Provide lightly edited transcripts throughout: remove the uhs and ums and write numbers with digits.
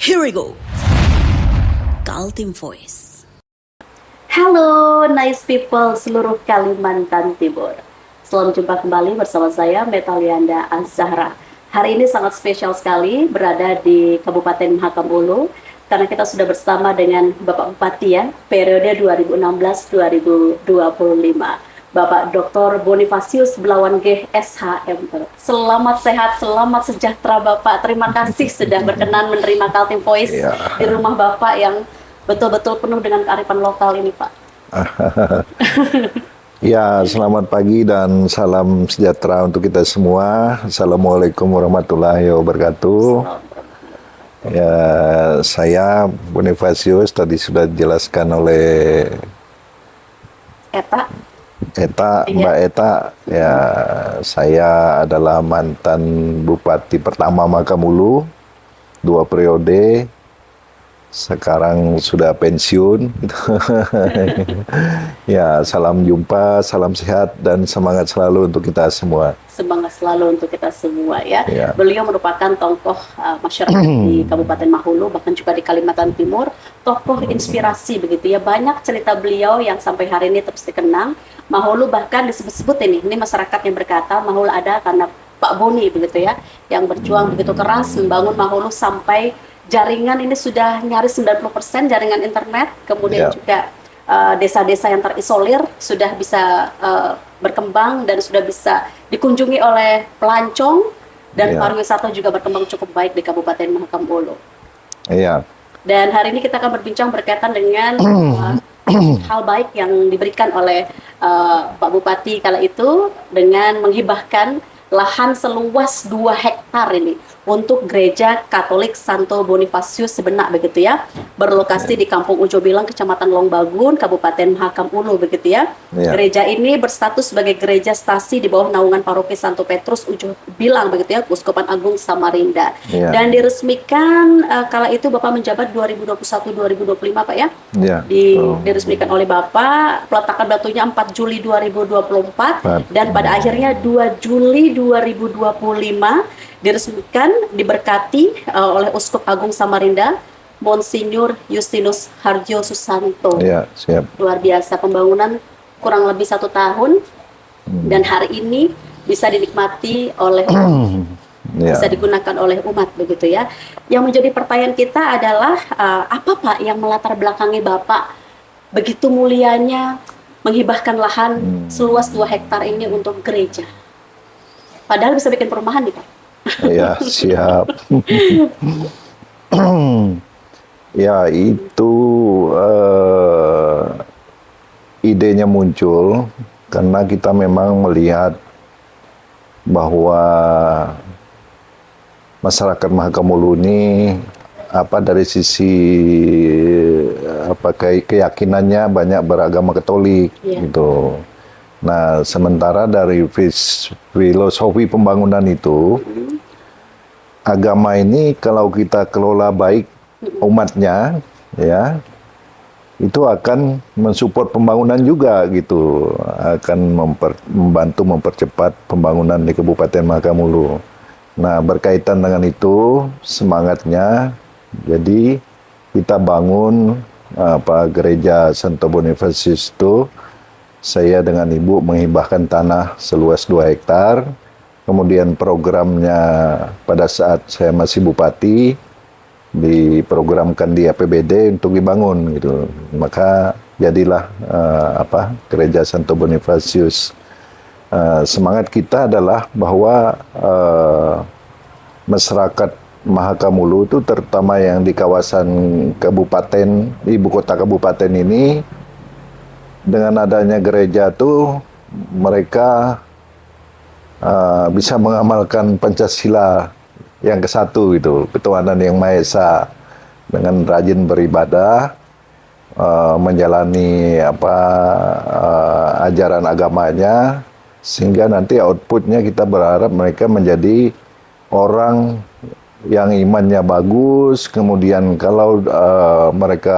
Here we go. Kaltim Voice. Halo nice people seluruh Kalimantan Timur. Selamat jumpa kembali bersama saya Metalianda Az-Zahra. Hari ini sangat spesial sekali berada di Kabupaten Mahakam Ulu karena kita sudah bersama dengan Bapak Bupati ya, periode 2016-2025. Bapak Dr. Bonifasius Belawan G. SHM. Selamat sehat, selamat sejahtera Bapak. Terima kasih sudah berkenan menerima Kaltim Voice di rumah Bapak yang betul-betul penuh dengan kearifan lokal ini, Pak. Ya, selamat pagi dan salam sejahtera untuk kita semua. Assalamualaikum warahmatullahi wabarakatuh. Ya, saya Bonifasius tadi sudah dijelaskan oleh Eta, Mbak Eta, ya saya adalah mantan Bupati pertama Mahakam Ulu, 2 periode, sekarang sudah pensiun. Ya, salam jumpa, salam sehat dan semangat selalu untuk kita semua. Semangat selalu untuk kita semua ya. Beliau merupakan tokoh masyarakat di Kabupaten Mahulu, bahkan juga di Kalimantan Timur, tokoh inspirasi begitu ya. Banyak cerita beliau yang sampai hari ini terus dikenang. Mahulu bahkan disebut-sebut ini masyarakat yang berkata Mahulu ada karena Pak Boni begitu ya, yang berjuang begitu keras membangun Mahulu sampai jaringan ini sudah nyaris 90% jaringan internet, kemudian juga desa-desa yang terisolir sudah bisa berkembang dan sudah bisa dikunjungi oleh pelancong dan pariwisata juga berkembang cukup baik di Kabupaten Mahakam Ulu. Iya. Dan hari ini kita akan berbincang berkaitan dengan hal baik yang diberikan oleh Pak Bupati kala itu dengan menghibahkan lahan seluas 2 hektar ini untuk Gereja Katolik Santo Bonifasius Sebenak begitu ya, berlokasi di Kampung Ujo Bilang, Kecamatan Longbagun, Kabupaten Mahakam Ulu begitu ya. Gereja ini berstatus sebagai gereja stasi di bawah naungan Paroki Santo Petrus Ujo Bilang begitu ya, Keuskupan Agung Samarinda. Dan diresmikan kala itu Bapak menjabat 2021-2025 Pak ya. Diresmikan oleh Bapak, peletakan batunya 4 Juli 2024 dan pada akhirnya 2 Juli 2025 diresmikan, diberkati oleh Uskup Agung Samarinda, Monsinyur Justinus Harjo Susanto. Siap. Luar biasa, pembangunan kurang lebih 1 tahun dan hari ini bisa dinikmati oleh bisa digunakan oleh umat begitu ya. Yang menjadi pertanyaan kita adalah apa Pak yang melatar belakangi Bapak begitu mulianya menghibahkan lahan seluas 2 hektar ini untuk gereja? Padahal bisa bikin perumahan nih Pak. Ya, siap. Ya, itu idenya muncul karena kita memang melihat bahwa masyarakat Mahakam Ulu ini dari sisi keyakinannya banyak beragama Katolik gitu. Nah, sementara dari filosofi pembangunan itu, agama ini kalau kita kelola baik umatnya, ya, itu akan mensupport pembangunan juga gitu, akan membantu mempercepat pembangunan di Kabupaten Mahakam Ulu. Nah, berkaitan dengan itu semangatnya, jadi kita bangun Gereja Santo Bonifasius itu. Saya dengan Ibu menghibahkan tanah seluas 2 hektar. Kemudian programnya pada saat saya masih Bupati diprogramkan di APBD untuk dibangun gitu. Maka jadilah Gereja Santo Bonifasius. Semangat kita adalah bahwa masyarakat Mahakam Ulu itu terutama yang di kawasan kabupaten, ibu kota kabupaten ini, dengan adanya gereja itu mereka bisa mengamalkan Pancasila yang ke-1 itu, ketuhanan yang Maha Esa, dengan rajin beribadah, menjalani ajaran agamanya, sehingga nanti outputnya kita berharap mereka menjadi orang yang imannya bagus, kemudian kalau mereka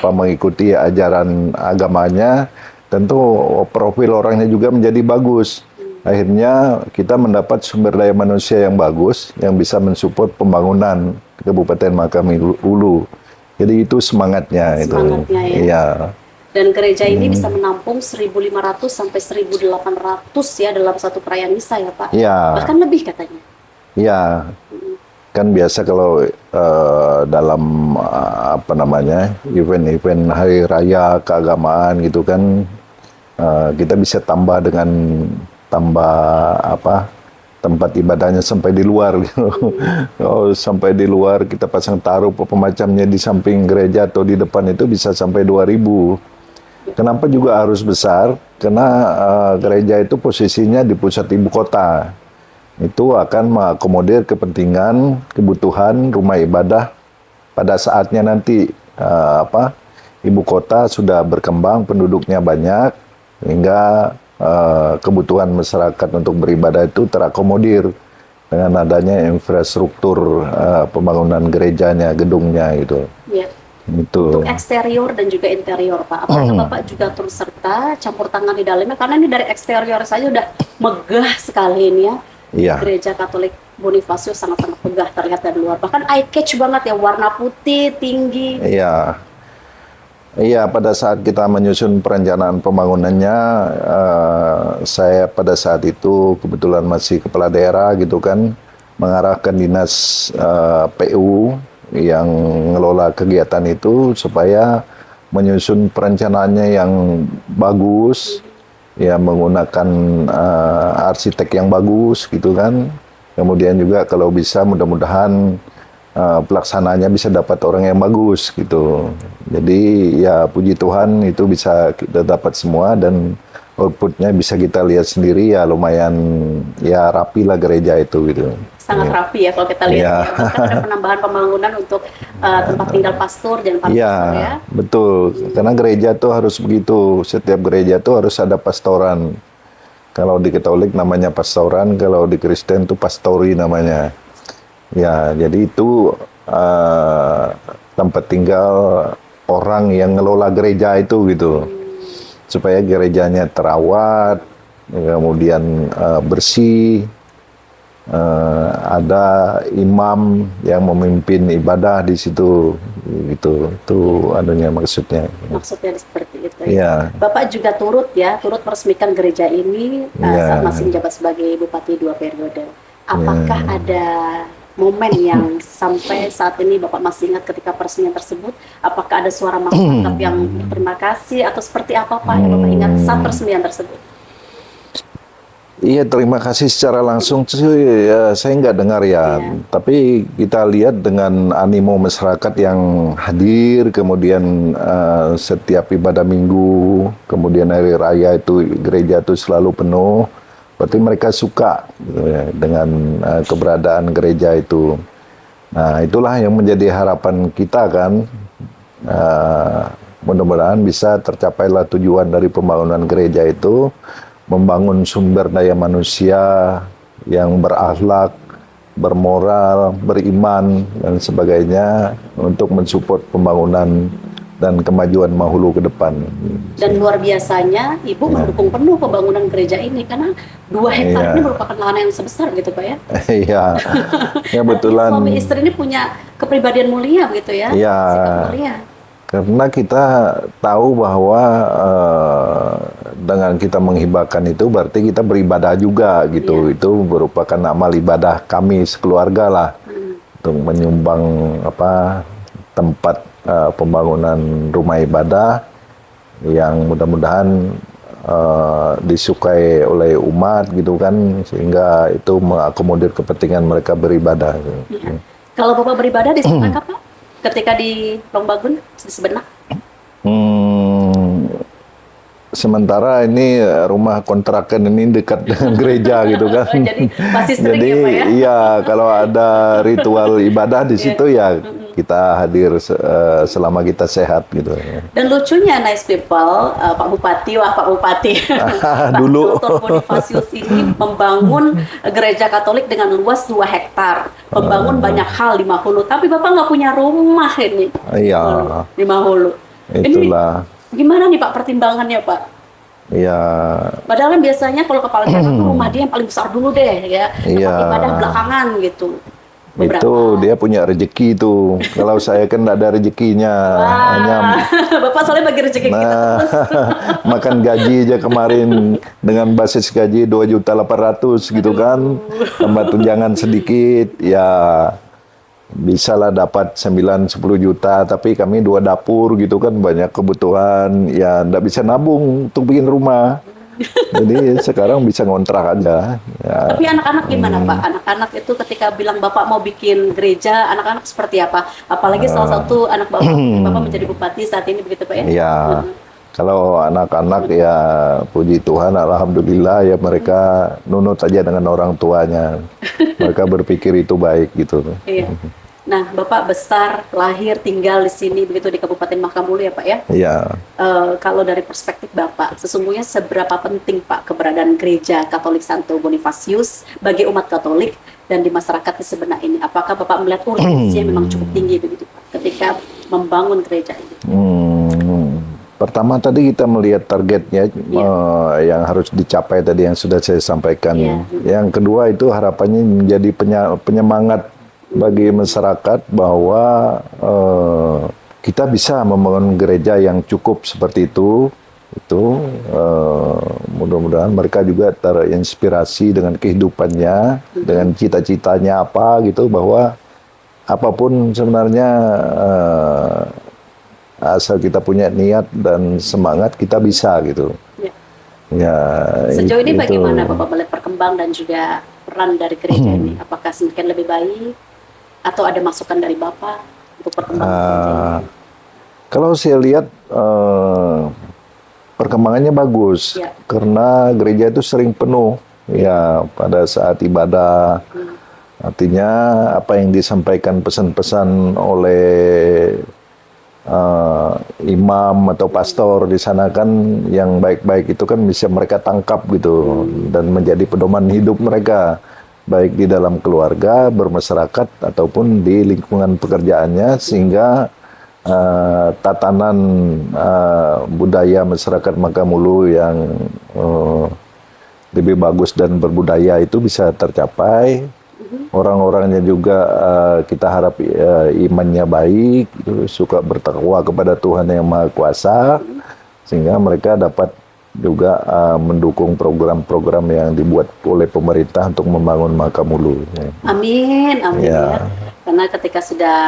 mengikuti ajaran agamanya, tentu profil orangnya juga menjadi bagus. Akhirnya kita mendapat sumber daya manusia yang bagus yang bisa mensupport pembangunan Kabupaten Mahakam Ulu. Jadi itu semangatnya itu. Semangatnya ya. Iya. Dan gereja ini bisa menampung 1.500 sampai 1.800 ya dalam satu perayaan misa ya Pak. Iya. Bahkan lebih katanya. Iya. Kan biasa kalau dalam apa namanya event-event hari raya keagamaan gitu kan kita bisa tambah dengan tempat ibadahnya sampai di luar gitu. Oh, sampai di luar kita pasang taruh pemacamnya di samping gereja atau di depan itu bisa sampai 2.000. Kenapa juga harus besar? Karena gereja itu posisinya di pusat ibu kota. Itu akan mengakomodir kepentingan, kebutuhan rumah ibadah pada saatnya nanti ibu kota sudah berkembang, penduduknya banyak, hingga kebutuhan masyarakat untuk beribadah itu terakomodir dengan adanya infrastruktur pembangunan gerejanya, gedungnya gitu. Ya. Itu. Untuk eksterior dan juga interior Pak, apakah Bapak juga turut serta campur tangan di dalamnya? Karena ini dari eksterior saja udah megah sekali ini ya. Iya. Gereja Katolik Bonifacio sangat-sangat megah terlihat dari luar. Bahkan eye catch banget ya, warna putih, tinggi. Iya. Iya, pada saat kita menyusun perencanaan pembangunannya, saya pada saat itu kebetulan masih kepala daerah gitu kan, mengarahkan dinas PU yang ngelola kegiatan itu supaya menyusun perencanaannya yang bagus, ya menggunakan arsitek yang bagus gitu kan. Kemudian juga kalau bisa mudah-mudahan pelaksananya bisa dapat orang yang bagus gitu. Jadi ya puji Tuhan itu bisa kita dapat semua dan outputnya bisa kita lihat sendiri ya lumayan ya rapi lah gereja itu gitu. Sangat rapi ya kalau kita lihat. Ya. Bahkan ada penambahan pembangunan untuk tempat tinggal pastor dan para pastor ya. Betul. Karena gereja tuh harus begitu. Setiap gereja tuh harus ada pastoran. Kalau di Katolik namanya pastoran, kalau di Kristen tuh pastori namanya. Ya, jadi itu tempat tinggal orang yang ngelola gereja itu gitu. Supaya gerejanya terawat, kemudian bersih, ada imam yang memimpin ibadah di situ gitu. Itu anunya maksudnya. Maksudnya seperti itu ya. Ya. Bapak juga turut meresmikan gereja ini saat masih menjabat sebagai bupati 2 periode. Apakah ada momen yang sampai saat ini Bapak masih ingat ketika peresmian tersebut? Apakah ada suara masyarakat yang berterima kasih atau seperti apa Pak yang Bapak ingat saat peresmian tersebut? Iya, terima kasih secara langsung sih ya, saya nggak dengar ya. Tapi kita lihat dengan animo masyarakat yang hadir, kemudian setiap ibadah minggu, kemudian hari raya itu gereja itu selalu penuh. Berarti mereka suka gitu ya, dengan keberadaan gereja itu. Nah, itulah yang menjadi harapan kita kan. Mudah-mudahan bisa tercapailah tujuan dari pembangunan gereja itu, membangun sumber daya manusia yang berakhlak, bermoral, beriman, dan sebagainya untuk mensupport pembangunan dan kemajuan Mahulu ke depan. Dan luar biasanya Ibu mendukung penuh pembangunan gereja ini karena 2 hektar ini merupakan lahan yang sebesar gitu Pak ya. Iya. Ya betulan. Suami istri ini punya kepribadian mulia gitu ya. Iya. Sikap mulia. Karena kita tahu bahwa dengan kita menghibahkan itu berarti kita beribadah juga gitu. Itu merupakan amal ibadah kami sekeluarga lah untuk menyumbang tempat pembangunan rumah ibadah yang mudah-mudahan disukai oleh umat gitu kan, sehingga itu mengakomodir kepentingan mereka beribadah. Ya. Kalau Bapak beribadah di sana Pak? Ketika di Lombagun, di Sebenak? Sementara ini rumah kontrakan ini dekat dengan gereja gitu kan. Jadi masih sering jadi, ya Pak ya? Iya, kalau ada ritual ibadah di situ ya kita hadir selama kita sehat gitu. Dan lucunya nice people, Pak Bupati, Pak Bupati, dulu Dr. Bonifasius ini membangun gereja Katolik dengan luas 2 hektar, membangun banyak hal di Mahulu, tapi Bapak nggak punya rumah ini. Iya. Di Mahulu. Itulah. Ini gimana nih Pak pertimbangannya Pak? Ya, Padahal kan biasanya kalau kepala daerah tuh rumah dia yang paling besar dulu deh ya. Iya. Tempat ibadah belakangan gitu. itu dia punya rezeki itu. Kalau saya kan tidak ada rezekinya, hanya Bapak soalnya bagi rezeki kita nah terus. makan gaji aja kemarin dengan basis gaji 2.800.000 gitu kan, tambah tunjangan sedikit, ya bisalah dapat 9-10 juta, tapi kami 2 dapur gitu kan, banyak kebutuhan, ya ndak bisa nabung untuk bikin rumah. Jadi sekarang bisa ngontrak aja. Ya. Tapi anak-anak gimana Pak? Anak-anak itu ketika bilang Bapak mau bikin gereja, anak-anak seperti apa? Apalagi salah satu anak Bapak menjadi bupati saat ini begitu Pak ya? Ya, kalau anak-anak ya puji Tuhan, alhamdulillah ya mereka nunut aja dengan orang tuanya. Mereka berpikir itu baik gitu. Iya. Nah, Bapak besar, lahir, tinggal di sini begitu di Kabupaten Makamulu ya Pak ya? Ya, Kalau dari perspektif Bapak, sesungguhnya seberapa penting Pak keberadaan Gereja Katolik Santo Bonifasius bagi umat Katolik dan di masyarakat di sebenar ini? Apakah Bapak melihat urgensinya memang cukup tinggi begitu Pak ketika membangun gereja ini? pertama tadi kita melihat targetnya yang harus dicapai tadi yang sudah saya sampaikan. Iya. Yang kedua itu harapannya menjadi penyemangat bagi masyarakat bahwa kita bisa membangun gereja yang cukup seperti itu. Mudah-mudahan mereka juga terinspirasi dengan kehidupannya, dengan cita-citanya apa gitu, bahwa apapun sebenarnya asal kita punya niat dan semangat kita bisa gitu. Ya. Ya, Sejauh ini itu. bagaimana Bapak melihat perkembangan dan juga peran dari gereja ini? Apakah semakin lebih baik atau ada masukan dari Bapak untuk perkembangan gereja ini? Kalau saya lihat perkembangannya bagus, Ya. karena gereja itu sering penuh ya pada saat ibadah. Artinya apa yang disampaikan pesan-pesan oleh imam atau pastor di sana kan yang baik-baik itu kan bisa mereka tangkap gitu dan menjadi pedoman hidup mereka, baik di dalam keluarga, bermasyarakat ataupun di lingkungan pekerjaannya, sehingga tatanan budaya masyarakat Makamulu yang lebih bagus dan berbudaya itu bisa tercapai. Orang-orangnya juga kita harap imannya baik, suka bertakwa kepada Tuhan yang Maha Kuasa, sehingga mereka dapat juga mendukung program-program yang dibuat oleh pemerintah untuk membangun Makamulu. Amin, amin Ya. ya. Karena ketika sudah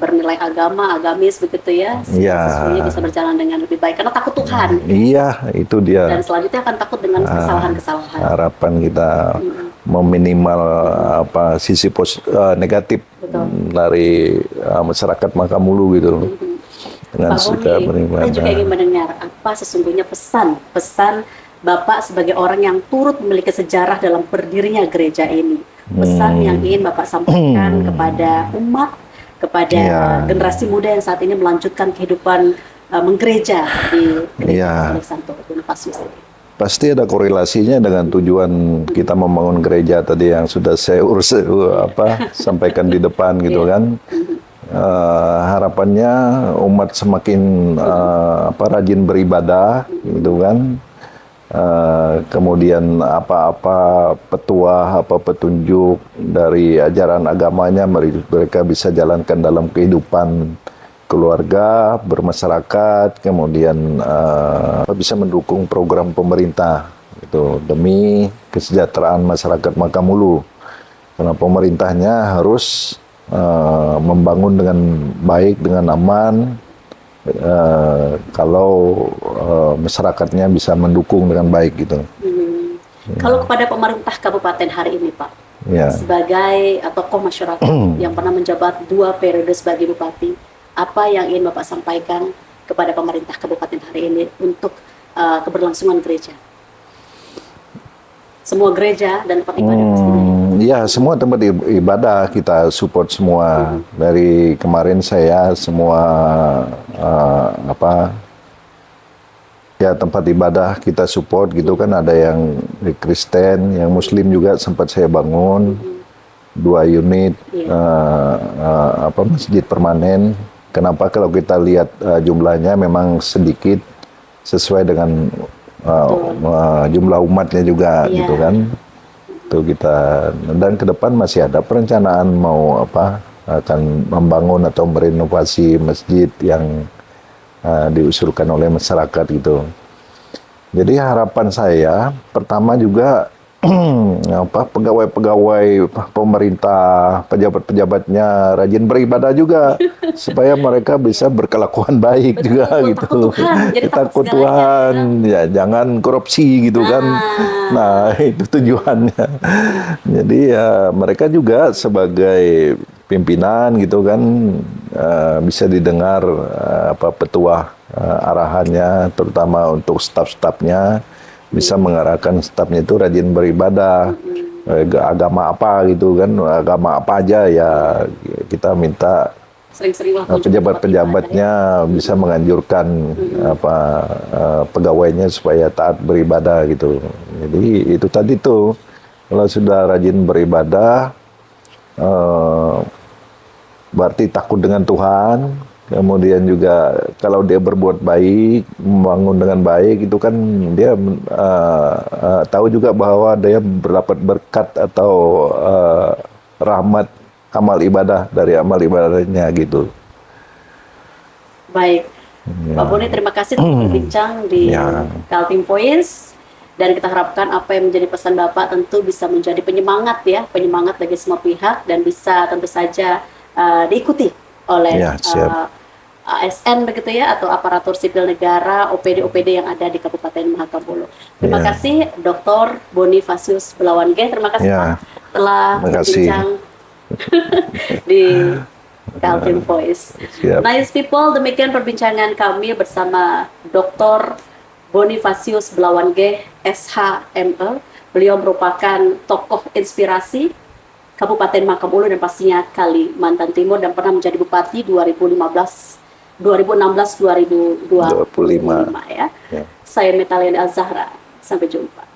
bernilai agamis begitu ya, Ya. semuanya bisa berjalan dengan lebih baik karena takut Tuhan. Iya, itu dia. Dan selanjutnya akan takut dengan kesalahan-kesalahan. Harapan kita meminimal sisi negatif dari masyarakat Makamulu gitu. Dengan Pak suka Boni, beribadah. saya juga ingin mendengar apa sesungguhnya pesan Bapak sebagai orang yang turut memiliki sejarah dalam berdirinya gereja ini. Pesan yang ingin Bapak sampaikan kepada umat, kepada generasi muda yang saat ini melanjutkan kehidupan menggereja di Gereja Katolik Santo Bonifasius ini. Pasti ada korelasinya dengan tujuan kita membangun gereja tadi yang sudah saya sampaikan di depan gitu kan. Harapannya umat semakin rajin beribadah gitu kan. Kemudian apa-apa petuah, petunjuk dari ajaran agamanya mereka bisa jalankan dalam kehidupan keluarga, bermasyarakat, kemudian bisa mendukung program pemerintah itu demi kesejahteraan masyarakat Makamulu. Karena pemerintahnya harus membangun dengan baik, dengan aman. Kalau masyarakatnya bisa mendukung dengan baik gitu. Kalau kepada pemerintah kabupaten hari ini Pak, Ya. sebagai tokoh masyarakat yang pernah menjabat 2 periode sebagai bupati, apa yang ingin Bapak sampaikan kepada pemerintah kabupaten hari ini untuk keberlangsungan gereja? Semua gereja dan tempat ibadah pastinya. Ya, semua tempat ibadah kita support semua. Dari kemarin saya semua tempat ibadah kita support gitu kan, ada yang Kristen, yang Muslim juga sempat saya bangun 2 unit masjid permanen. Kenapa? Kalau kita lihat jumlahnya memang sedikit sesuai dengan jumlah umatnya juga Iya. gitu kan. Itu kita, dan ke depan masih ada perencanaan mau akan membangun atau merenovasi masjid yang diusulkan oleh masyarakat gitu. Jadi harapan saya pertama juga pegawai-pegawai pemerintah, pejabat-pejabatnya rajin beribadah juga supaya mereka bisa berkelakuan baik juga Betul, gitu. takut Tuhan, jadi takut Takut segalanya, Tuhan, ya jangan korupsi gitu kan. Nah, itu tujuannya. Jadi ya mereka juga sebagai pimpinan gitu kan bisa didengar petuah arahannya, terutama untuk staf-stafnya bisa mengarahkan stafnya itu rajin beribadah, agama apa gitu kan, agama apa aja ya kita minta sering-sering lah kunjungan tempat pejabat-pejabatnya bisa menganjurkan pegawainya supaya taat beribadah gitu. Jadi itu tadi tuh kalau sudah rajin beribadah berarti takut dengan Tuhan. Kemudian juga kalau dia berbuat baik, membangun dengan baik, itu kan dia tahu juga bahwa dia mendapat berkat atau rahmat amal ibadah dari amal ibadahnya gitu. Baik, Pak Boni terima kasih telah berbincang di Kaltim Voice, dan kita harapkan apa yang menjadi pesan Bapak tentu bisa menjadi penyemangat ya, penyemangat bagi semua pihak dan bisa tentu saja diikuti oleh ASN begitu ya, atau aparatur sipil negara, OPD-OPD yang ada di Kabupaten Mahakam Ulu. Terima kasih Dr. Bonifasius Belawangge, terima kasih Pak telah berbincang di Kaltim Voice. Nice people, demikian perbincangan kami bersama Dr. Bonifasius Belawangge, SHME. Beliau merupakan tokoh inspirasi Kabupaten Mahakam Ulu dan pastinya Kalimantan Timur, dan pernah menjadi bupati 2016-2025 ya. Saya Metalian Al-Zahra. Sampai jumpa.